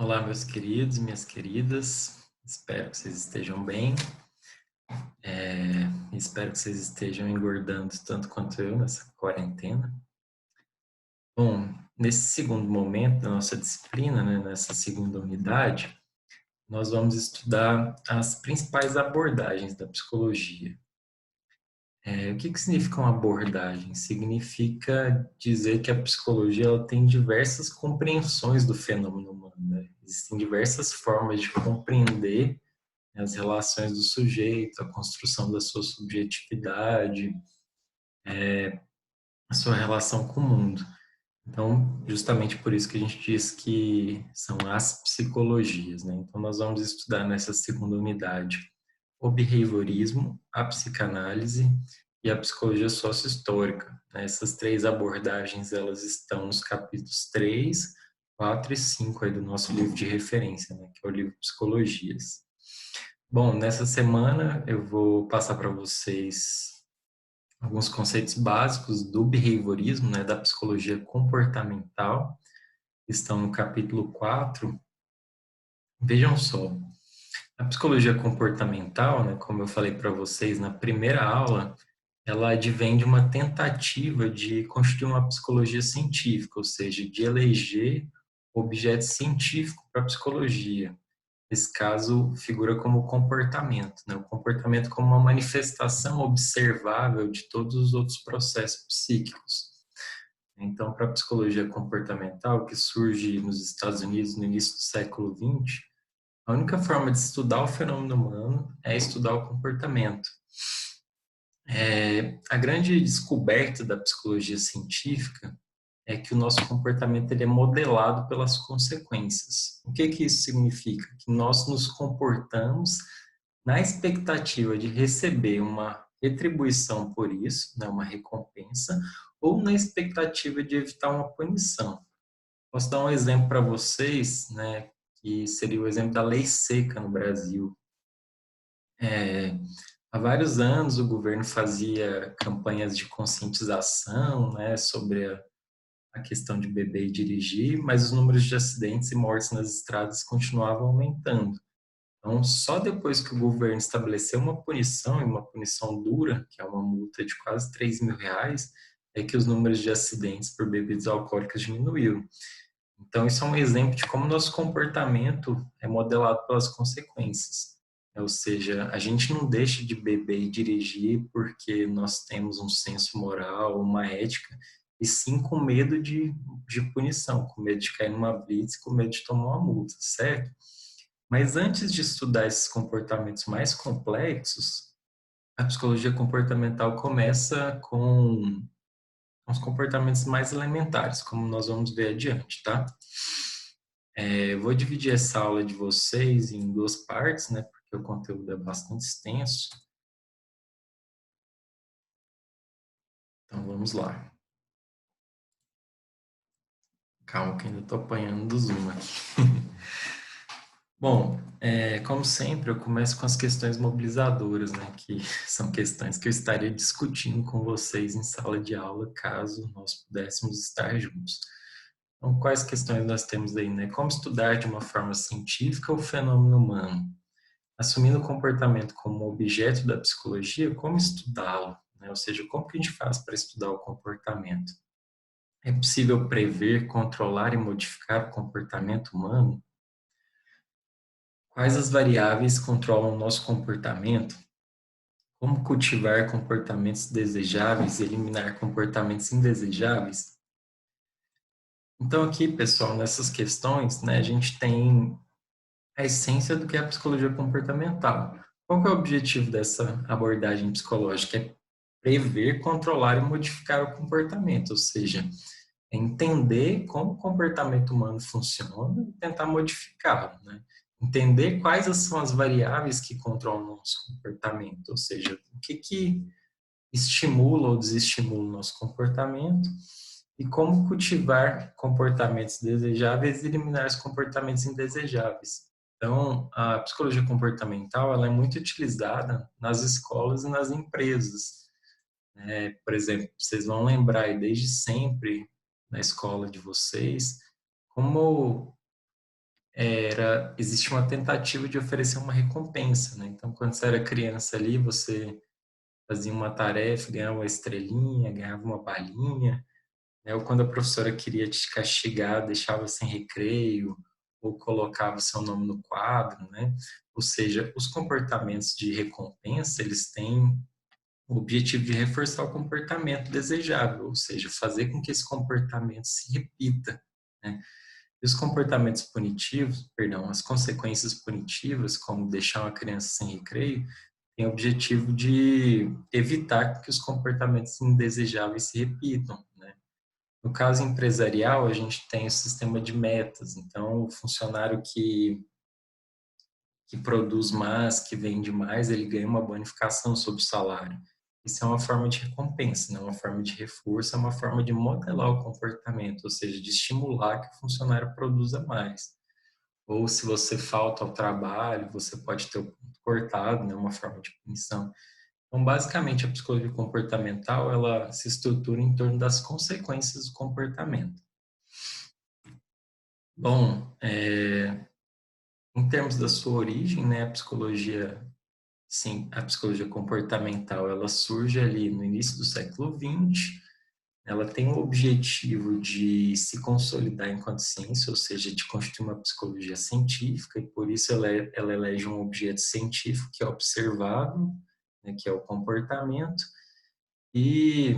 Olá, meus queridos e minhas queridas. Espero que vocês estejam bem. Espero que vocês estejam engordando tanto quanto eu nessa quarentena. Bom, nesse segundo momento da nossa disciplina, né, nessa segunda unidade, nós vamos estudar as principais abordagens da psicologia. O que significa uma abordagem? Significa dizer que a psicologia ela tem diversas compreensões do fenômeno humano, né? Existem diversas formas de compreender as relações do sujeito, a construção da sua subjetividade, a sua relação com o mundo. Então, justamente por isso que a gente diz que são as psicologias, né? Então, nós vamos estudar nessa segunda unidade o behaviorismo, a psicanálise e a psicologia sócio-histórica, né? Essas três abordagens, elas estão nos capítulos 3, 4 e 5 aí do nosso livro de referência, né? Que é o livro Psicologias. Bom, nessa semana eu vou passar para vocês alguns conceitos básicos do behaviorismo, né, da psicologia comportamental, que estão no capítulo 4. Vejam só, a psicologia comportamental, né, como eu falei para vocês na primeira aula, ela advém de uma tentativa de constituir uma psicologia científica, ou seja, de eleger objeto científico para a psicologia. Esse caso figura como comportamento, né? O comportamento como uma manifestação observável de todos os outros processos psíquicos. Então, para a psicologia comportamental, que surge nos Estados Unidos no início do século XX, a única forma de estudar o fenômeno humano é estudar o comportamento. A grande descoberta da psicologia científica é que o nosso comportamento ele é modelado pelas consequências. O que isso significa? Que nós nos comportamos na expectativa de receber uma retribuição por isso, né, uma recompensa, ou na expectativa de evitar uma punição. Posso dar um exemplo para vocês, né, que seria o exemplo da lei seca no Brasil. É, Há vários anos o governo fazia campanhas de conscientização, né, sobre a questão de beber e dirigir, mas os números de acidentes e mortes nas estradas continuavam aumentando. Então, só depois que o governo estabeleceu uma punição, e uma punição dura, que é uma multa de quase R$ 3.000, é que os números de acidentes por bebidas alcoólicas diminuíram. Então, isso é um exemplo de como nosso comportamento é modelado pelas consequências. Ou seja, a gente não deixa de beber e dirigir porque nós temos um senso moral, uma ética, e sim com medo de punição, com medo de cair numa blitz, com medo de tomar uma multa, certo? Mas antes de estudar esses comportamentos mais complexos, a psicologia comportamental começa com os comportamentos mais elementares, como nós vamos ver adiante, tá? Eu vou dividir essa aula de vocês em duas partes, né? Porque o conteúdo é bastante extenso. Então vamos lá. Calma que ainda estou apanhando do Zoom aqui. Bom, como sempre, eu começo com as questões mobilizadoras, né? Que são questões que eu estaria discutindo com vocês em sala de aula, caso nós pudéssemos estar juntos. Então, quais questões nós temos aí, né? Como estudar de uma forma científica o fenômeno humano? Assumindo o comportamento como objeto da psicologia, como estudá-lo? Né? Ou seja, como que a gente faz para estudar o comportamento? É possível prever, controlar e modificar o comportamento humano? Quais as variáveis controlam o nosso comportamento? Como cultivar comportamentos desejáveis e eliminar comportamentos indesejáveis? Então, aqui, pessoal, nessas questões, né, a gente tem a essência do que é a psicologia comportamental. Qual que é o objetivo dessa abordagem psicológica? É prever, controlar e modificar o comportamento, ou seja, é entender como o comportamento humano funciona e tentar modificá-lo, né? Entender quais são as variáveis que controlam o nosso comportamento, ou seja, o que estimula ou desestimula o nosso comportamento e como cultivar comportamentos desejáveis e eliminar os comportamentos indesejáveis. Então, a psicologia comportamental ela é muito utilizada nas escolas e nas empresas. Por exemplo, vocês vão lembrar aí desde sempre na escola de vocês como existe uma tentativa de oferecer uma recompensa, né? Então, quando você era criança ali, você fazia uma tarefa, ganhava uma estrelinha, ganhava uma balinha, né? Ou quando a professora queria te castigar, deixava sem recreio, ou colocava seu nome no quadro, né? Ou seja, os comportamentos de recompensa, eles têm o objetivo de reforçar o comportamento desejável, ou seja, fazer com que esse comportamento se repita, né? E os comportamentos punitivos, perdão, as consequências punitivas, como deixar uma criança sem recreio, têm o objetivo de evitar que os comportamentos indesejáveis se repitam, né? No caso empresarial, a gente tem o sistema de metas. Então, o funcionário que produz mais, que vende mais, ele ganha uma bonificação sobre o salário. Isso é uma forma de recompensa, não é uma forma de reforço, é uma forma de modelar o comportamento, ou seja, de estimular que o funcionário produza mais. Ou se você falta ao trabalho, você pode ter o ponto cortado, né, uma forma de punição. Então, basicamente, a psicologia comportamental, ela se estrutura em torno das consequências do comportamento. Bom, em termos da sua origem, né, a psicologia, sim, a psicologia comportamental, ela surge ali no início do século XX. Ela tem o objetivo de se consolidar enquanto ciência, ou seja, de constituir uma psicologia científica, e por isso ela elege um objeto científico que é observável, né, que é o comportamento. E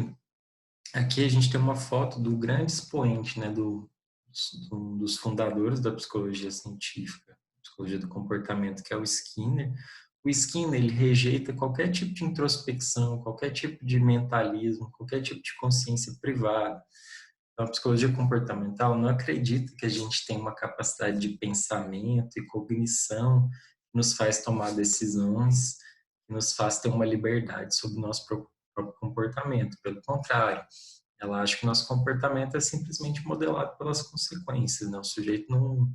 aqui a gente tem uma foto do grande expoente, né, dos fundadores da psicologia científica, psicologia do comportamento, que é o Skinner. O Skinner, ele rejeita qualquer tipo de introspecção, qualquer tipo de mentalismo, qualquer tipo de consciência privada. Então, a psicologia comportamental não acredita que a gente tem uma capacidade de pensamento e cognição que nos faz tomar decisões, que nos faz ter uma liberdade sobre o nosso próprio comportamento. Pelo contrário, ela acha que nosso comportamento é simplesmente modelado pelas consequências, né? O sujeito não,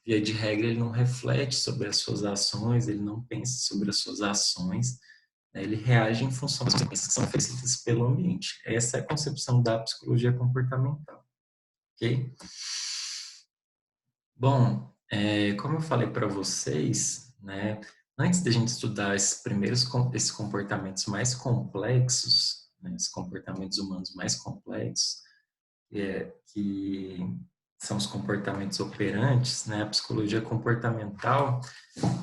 via de regra, ele não reflete sobre as suas ações, ele não pensa sobre as suas ações, né? Ele reage em função das consequências que são oferecidas pelo ambiente. Essa é a concepção da psicologia comportamental, ok? Bom, como eu falei para vocês, né, antes da gente estudar esses comportamentos mais complexos, né, esses comportamentos humanos mais complexos, que são os comportamentos operantes, né? A psicologia comportamental,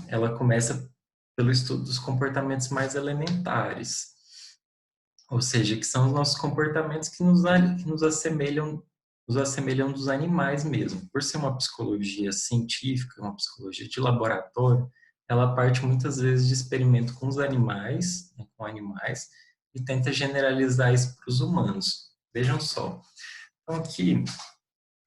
ela começa pelo estudo dos comportamentos mais elementares, ou seja, que são os nossos comportamentos que nos assemelham dos animais mesmo. Por ser uma psicologia científica, uma psicologia de laboratório, ela parte muitas vezes de experimento com os animais, né, com animais, e tenta generalizar isso para os humanos. Vejam só. Então, aqui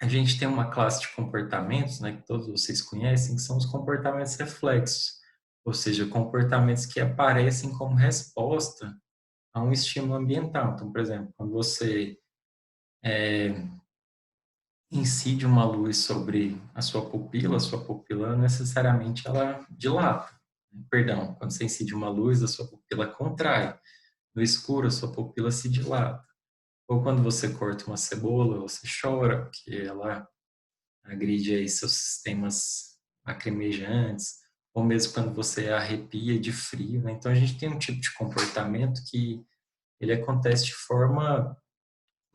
a gente tem uma classe de comportamentos, né, que todos vocês conhecem, que são os comportamentos reflexos, ou seja, comportamentos que aparecem como resposta a um estímulo ambiental. Então, por exemplo, quando você incide uma luz sobre a sua pupila necessariamente ela dilata. Perdão, quando você incide uma luz, a sua pupila contrai. No escuro, a sua pupila se dilata. Ou quando você corta uma cebola, você chora, porque ela agride aí seus sistemas lacrimejantes, ou mesmo quando você arrepia de frio, né? Então a gente tem um tipo de comportamento que ele acontece de forma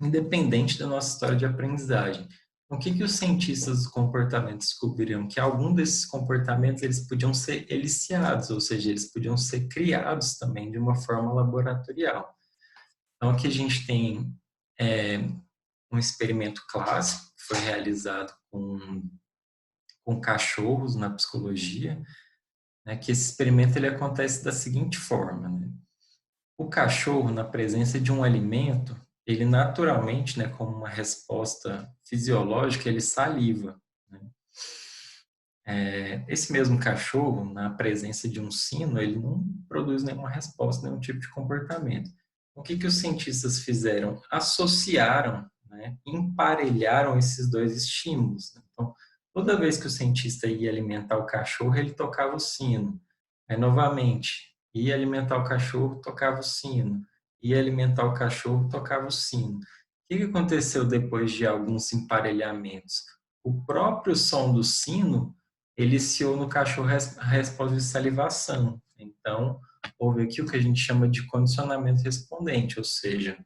independente da nossa história de aprendizagem. Então, o que que os cientistas do comportamento descobriram? Que algum desses comportamentos eles podiam ser eliciados, ou seja, eles podiam ser criados também de uma forma laboratorial. Então aqui a gente tem é, um experimento clássico que foi realizado com cachorros na psicologia, né, que esse experimento ele acontece da seguinte forma, né? O cachorro, na presença de um alimento, ele naturalmente, né, como uma resposta fisiológica, ele saliva, né? Esse mesmo cachorro, na presença de um sino, ele não produz nenhuma resposta, nenhum tipo de comportamento. O que que os cientistas fizeram? Associaram, né, emparelharam esses dois estímulos, né? Então, toda vez que o cientista ia alimentar o cachorro, ele tocava o sino. Aí, novamente, ia alimentar o cachorro, tocava o sino. Ia alimentar o cachorro, tocava o sino. O que que aconteceu depois de alguns emparelhamentos? O próprio som do sino eliciou no cachorro a resposta de salivação. Então, houve aqui o que a gente chama de condicionamento respondente, ou seja,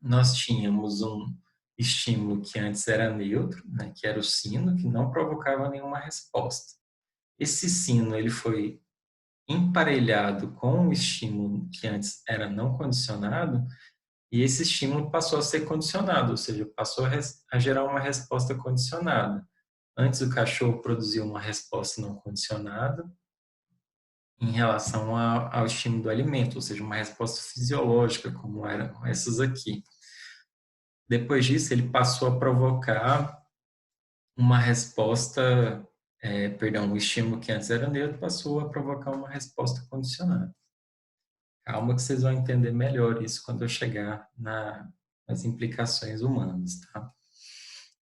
nós tínhamos um estímulo que antes era neutro, né, que era o sino, que não provocava nenhuma resposta. Esse sino ele foi emparelhado com o estímulo que antes era não condicionado, e esse estímulo passou a ser condicionado, ou seja, passou a gerar uma resposta condicionada. Antes o cachorro produzia uma resposta não condicionada em relação ao estímulo do alimento, ou seja, uma resposta fisiológica, como eram essas aqui. Depois disso, ele passou a provocar uma resposta, perdão, o estímulo que antes era neutro passou a provocar uma resposta condicionada. Calma que vocês vão entender melhor isso quando eu chegar nas implicações humanas, tá?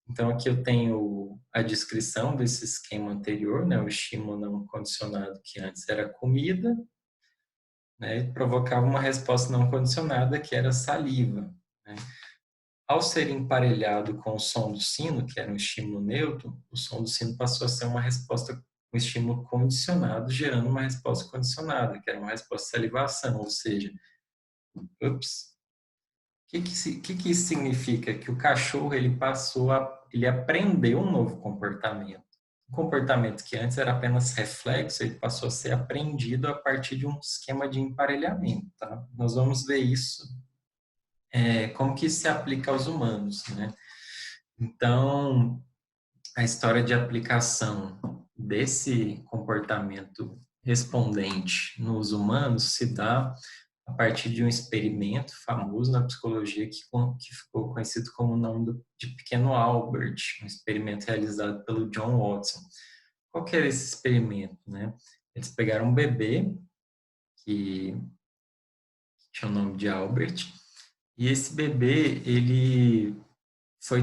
Então, aqui eu tenho a descrição desse esquema anterior, né? O estímulo não condicionado que antes era comida, né? Provocava uma resposta não condicionada que era saliva, né? Ao ser emparelhado com o som do sino, que era um estímulo neutro, o som do sino passou a ser uma resposta, um estímulo condicionado, gerando uma resposta condicionada, que era uma resposta de salivação, ou seja, ups, que isso significa? Que o cachorro ele aprendeu um novo comportamento. Um comportamento que antes era apenas reflexo, ele passou a ser aprendido a partir de um esquema de emparelhamento, tá? Nós vamos ver isso, como que isso se aplica aos humanos, né? Então, a história de aplicação desse comportamento respondente nos humanos se dá a partir de um experimento famoso na psicologia que ficou conhecido como o nome de Pequeno Albert, um experimento realizado pelo John Watson. Qual que era esse experimento, né? Eles pegaram um bebê que tinha o nome de Albert, e esse bebê, ele foi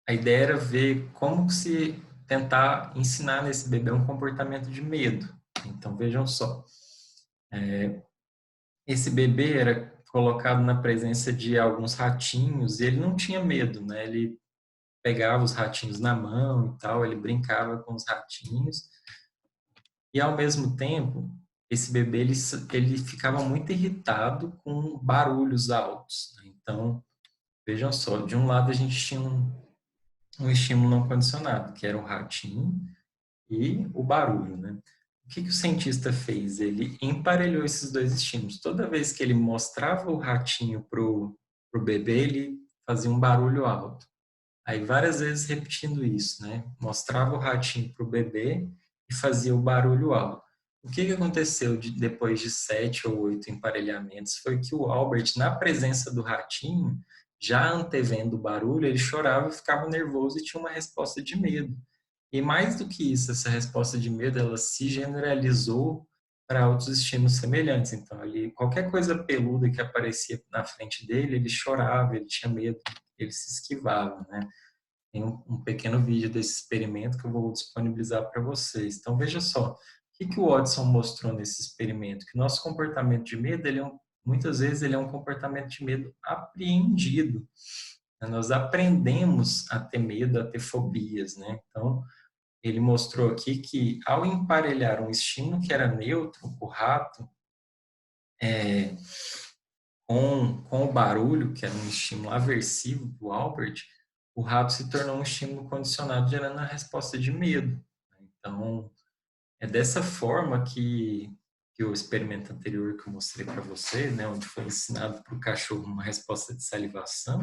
a ideia era ver como se tentar ensinar nesse bebê um comportamento de medo. Então, vejam só, esse bebê era colocado na presença de alguns ratinhos e ele não tinha medo, né? Ele pegava os ratinhos na mão e tal, ele brincava com os ratinhos e ao mesmo tempo esse bebê ele ficava muito irritado com barulhos altos, né? Então, vejam só, de um lado a gente tinha um estímulo não condicionado, que era o ratinho, e o barulho, né? O que o cientista fez? Ele emparelhou esses dois estímulos. Toda vez que ele mostrava o ratinho pro bebê, ele fazia um barulho alto. Aí várias vezes repetindo isso, né? Mostrava o ratinho pro bebê e fazia o barulho alto. O que aconteceu depois de 7 ou 8 emparelhamentos foi que o Albert, na presença do ratinho, já antevendo o barulho, ele chorava e ficava nervoso e tinha uma resposta de medo. E mais do que isso, essa resposta de medo, ela se generalizou para outros estímulos semelhantes. Então, ali, qualquer coisa peluda que aparecia na frente dele, ele chorava, ele tinha medo, ele se esquivava, né? Tem um pequeno vídeo desse experimento que eu vou disponibilizar para vocês. Então, veja só, o que o Watson mostrou nesse experimento? Que o nosso comportamento de medo, muitas vezes, ele é um comportamento de medo apreendido. Nós aprendemos a ter medo, a ter fobias, né? Então, ele mostrou aqui que ao emparelhar um estímulo que era neutro, o rato, é, com o barulho, que era um estímulo aversivo para o Albert, o rato se tornou um estímulo condicionado, gerando a resposta de medo. Então, é dessa forma que o experimento anterior que eu mostrei para você, né, onde foi ensinado para o cachorro uma resposta de salivação,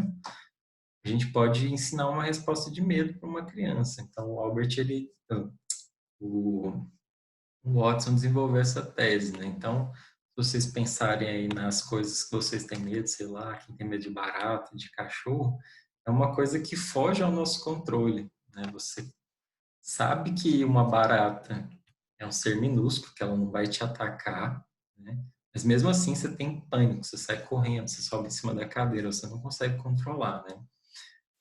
a gente pode ensinar uma resposta de medo para uma criança. Então, o Albert, o o Watson desenvolveu essa tese, né? Então, se vocês pensarem aí nas coisas que vocês têm medo, sei lá, quem tem medo de barata, de cachorro, é uma coisa que foge ao nosso controle, né? Você sabe que uma barata é um ser minúsculo, que ela não vai te atacar, né? Mas mesmo assim você tem pânico, você sai correndo, você sobe em cima da cadeira, você não consegue controlar, né?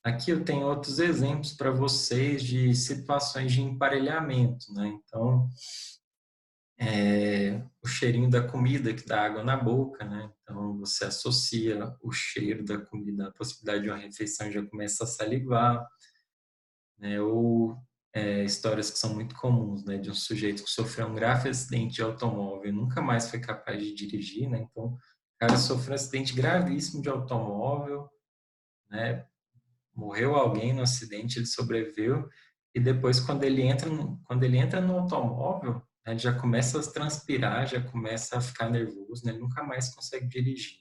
Aqui eu tenho outros exemplos para vocês de situações de emparelhamento, né? Então, o cheirinho da comida que dá água na boca, né? Então você associa o cheiro da comida à possibilidade de uma refeição e já começa a salivar, né? Ou histórias que são muito comuns, né, de um sujeito que sofreu um grave acidente de automóvel e nunca mais foi capaz de dirigir, né? Então, o cara sofreu um acidente gravíssimo de automóvel, né? Morreu alguém no acidente, ele sobreviveu e depois quando ele entra no automóvel, né, ele já começa a transpirar, já começa a ficar nervoso, né? Ele nunca mais consegue dirigir.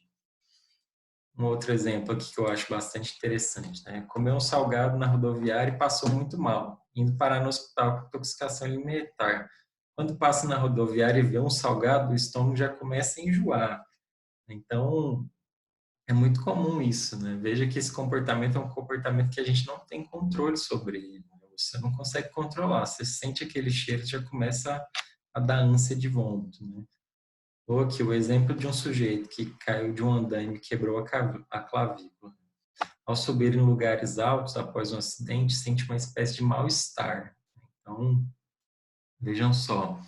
Um outro exemplo aqui que eu acho bastante interessante, né? Comeu um salgado na rodoviária e passou muito mal, indo parar no hospital com intoxicação alimentar. Quando passa na rodoviária e vê um salgado, o estômago já começa a enjoar. Então, é muito comum isso, né? Veja que esse comportamento é um comportamento que a gente não tem controle sobre ele, né? Você não consegue controlar. Você sente aquele cheiro, já começa a dar ânsia de vômito, né? Ou aqui o exemplo de um sujeito que caiu de um andaime e quebrou a clavícula. Ao subir em lugares altos após um acidente, sente uma espécie de mal-estar. Então, vejam só,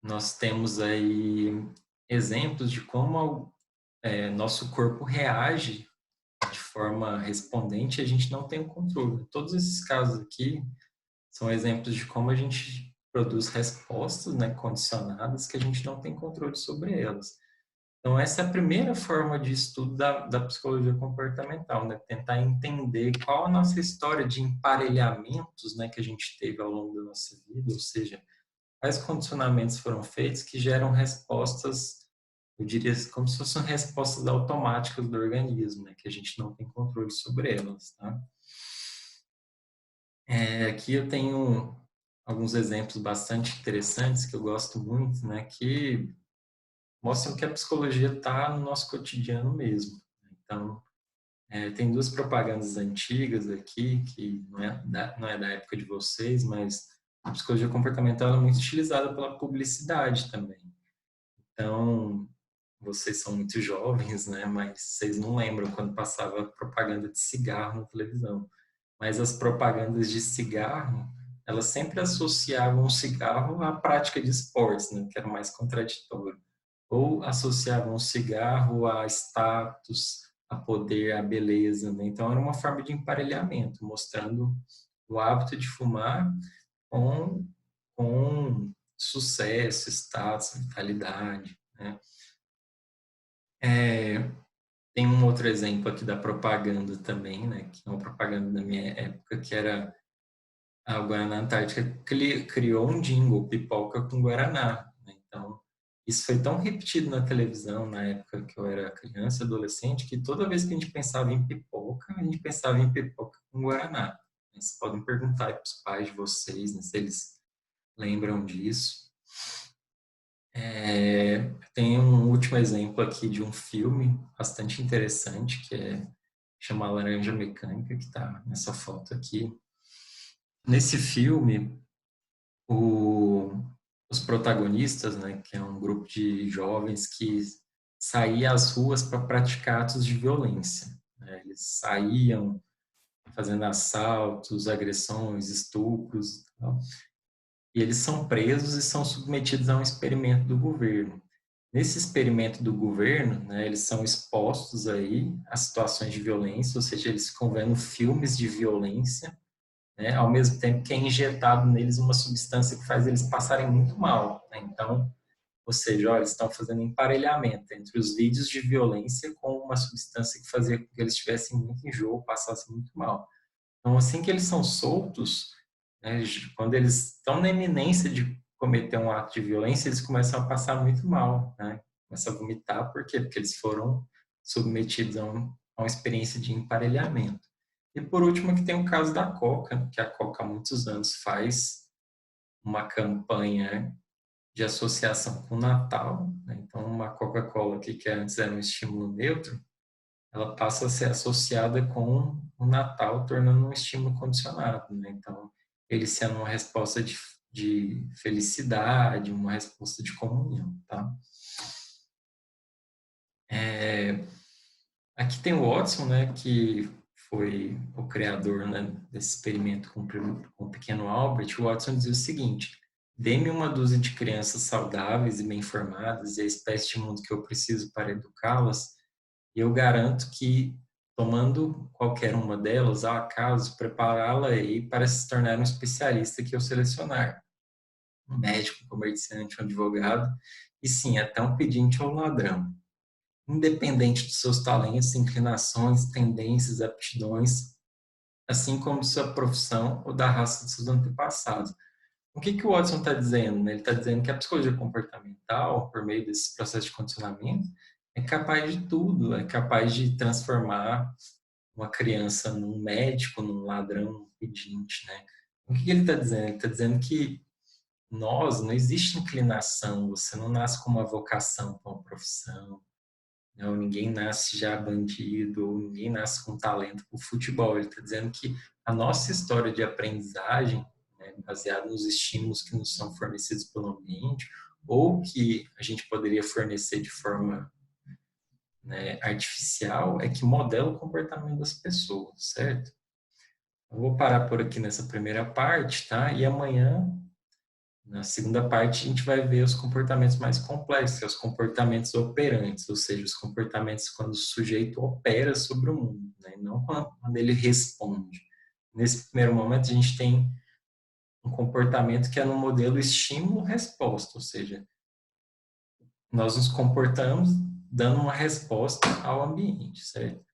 nós temos aí exemplos de como nosso corpo reage de forma respondente e a gente não tem o controle. Todos esses casos aqui são exemplos de como a gente produz respostas, né, condicionadas que a gente não tem controle sobre elas. Então, essa é a primeira forma de estudo da psicologia comportamental, né? Tentar entender qual a nossa história de emparelhamentos, né, que a gente teve ao longo da nossa vida, ou seja, quais condicionamentos foram feitos que geram respostas, eu diria como se fossem respostas automáticas do organismo, né, que a gente não tem controle sobre elas, tá? Aqui eu tenho alguns exemplos bastante interessantes que eu gosto muito, né, que mostram que a psicologia está no nosso cotidiano mesmo. Então, tem duas propagandas antigas aqui, que não é da época de vocês, mas a psicologia comportamental é muito utilizada pela publicidade também. Então, vocês são muito jovens, né? Mas vocês não lembram quando passava propaganda de cigarro na televisão. Mas as propagandas de cigarro, elas sempre associavam o cigarro à prática de esportes, né? Que era mais contraditório. Ou associavam o cigarro a status, a poder, a beleza, né? Então era uma forma de emparelhamento, mostrando o hábito de fumar com, com sucesso, status, vitalidade, né? Tem um outro exemplo aqui da propaganda também, né? Que é uma propaganda da minha época, que era a Guaraná Antártica criou um jingle, pipoca com Guaraná, né? Então, isso foi tão repetido na televisão na época que eu era criança, adolescente, que toda vez que a gente pensava em pipoca, a gente pensava em pipoca com Guaraná. Vocês podem perguntar para os pais de vocês, né, se eles lembram disso. Tem um último exemplo aqui de um filme bastante interessante, chama Laranja Mecânica, que está nessa foto aqui. Nesse filme, os protagonistas, né, que é um grupo de jovens que saía às ruas para praticar atos de violência, né? Eles saíam fazendo assaltos, agressões, estupros e tal. E eles são presos e são submetidos a um experimento do governo. Nesse experimento do governo, né, eles são expostos aí a situações de violência, ou seja, eles ficam vendo filmes de violência, né, ao mesmo tempo que é injetado neles uma substância que faz eles passarem muito mal, né? Então, ou seja, eles estão fazendo emparelhamento entre os vídeos de violência com uma substância que fazia com que eles tivessem muito enjoo, passassem muito mal. Então, assim que eles são soltos, né, quando eles estão na iminência de cometer um ato de violência, eles começam a passar muito mal, né? Começam a vomitar, por quê? Porque eles foram submetidos a uma experiência de emparelhamento. E por último, que tem o caso da Coca, que a Coca há muitos anos faz uma campanha de associação com o Natal, né? Então, uma Coca-Cola que antes era um estímulo neutro, ela passa a ser associada com o Natal, tornando um estímulo condicionado, né? Então, ele sendo uma resposta de felicidade, uma resposta de comunhão, tá? Aqui tem o Watson, né, que foi o criador, né, desse experimento com o pequeno Albert. O Watson dizia o seguinte: dê-me uma dúzia de crianças saudáveis e bem informadas e a espécie de mundo que eu preciso para educá-las, e eu garanto que tomando qualquer uma delas, ao acaso, prepará-la aí para se tornar um especialista que eu selecionar. Um médico, um comerciante, um advogado, e sim, até um pedinte ou um ladrão. Independente dos seus talentos, inclinações, tendências, aptidões, assim como de sua profissão ou da raça de seus antepassados. O que o Watson está dizendo? Ele está dizendo que a psicologia comportamental, por meio desse processo de condicionamento, é capaz de tudo, é capaz de transformar uma criança num médico, num ladrão, num pedinte, né? O que ele está dizendo? Ele está dizendo que não existe inclinação, você não nasce com uma vocação para uma profissão, não, ninguém nasce já bandido, ou ninguém nasce com talento para o futebol. Ele está dizendo que a nossa história de aprendizagem, né, baseada nos estímulos que nos são fornecidos pelo ambiente, ou que a gente poderia fornecer de forma, né, artificial, é que modela o comportamento das pessoas, certo? Eu vou parar por aqui nessa primeira parte, tá? E amanhã, na segunda parte, a gente vai ver os comportamentos mais complexos, que são os comportamentos operantes, ou seja, os comportamentos quando o sujeito opera sobre o mundo, né? Não quando ele responde. Nesse primeiro momento, a gente tem um comportamento que é no modelo estímulo-resposta, ou seja, nós nos comportamos dando uma resposta ao ambiente, certo?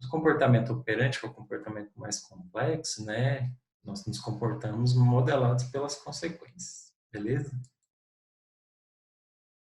O comportamento operante, que é o comportamento mais complexo, né? Nós nos comportamos modelados pelas consequências, beleza?